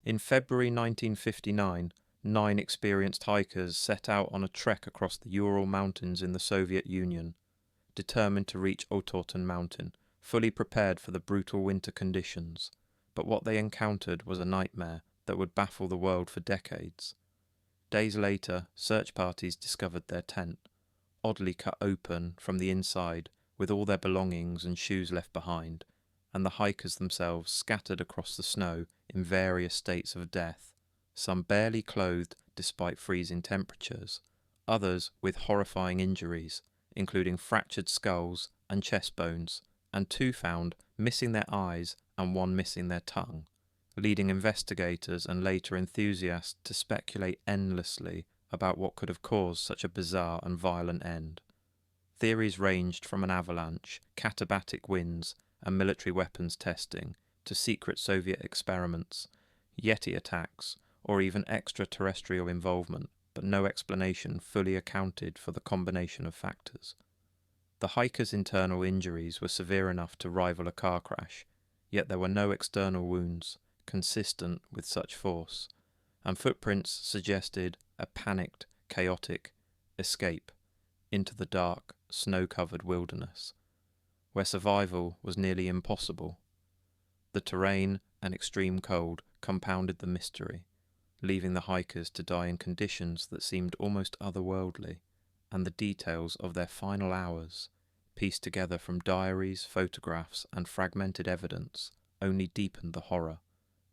In February 1959, 9 experienced hikers set out on a trek across the Ural Mountains in the Soviet Union, determined to reach Otorten Mountain, fully prepared for the brutal winter conditions. But what they encountered was a nightmare that would baffle the world for decades. Days later, search parties discovered their tent, oddly cut open from the inside, with all their belongings and shoes left behind, and the hikers themselves scattered across the snow in various states of death, some barely clothed despite freezing temperatures, others with horrifying injuries, including fractured skulls and chest bones, and 2 found missing their eyes and 1 missing their tongue, leading investigators and later enthusiasts to speculate endlessly about what could have caused such a bizarre and violent end. Theories ranged from an avalanche, katabatic winds, and military weapons testing, to secret Soviet experiments, Yeti attacks, or even extraterrestrial involvement, but no explanation fully accounted for the combination of factors. The hikers' internal injuries were severe enough to rival a car crash, yet there were no external wounds consistent with such force, and footprints suggested a panicked, chaotic escape into the dark, snow-covered wilderness, where survival was nearly impossible. The terrain and extreme cold compounded the mystery, leaving the hikers to die in conditions that seemed almost otherworldly, and the details of their final hours, pieced together from diaries, photographs, and fragmented evidence, only deepened the horror,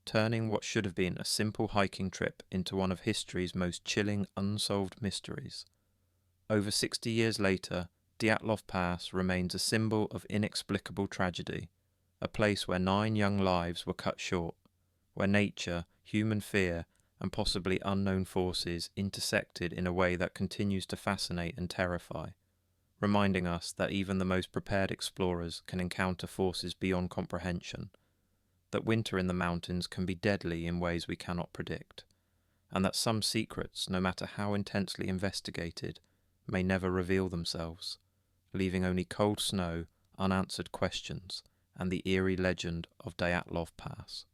turning what should have been a simple hiking trip into one of history's most chilling unsolved mysteries. Over 60 years later, Dyatlov Pass remains a symbol of inexplicable tragedy, a place where 9 young lives were cut short, where nature, human fear, and possibly unknown forces intersected in a way that continues to fascinate and terrify, reminding us that even the most prepared explorers can encounter forces beyond comprehension, that winter in the mountains can be deadly in ways we cannot predict, and that some secrets, no matter how intensely investigated, may never reveal themselves, leaving only cold snow, unanswered questions, and the eerie legend of Dyatlov Pass.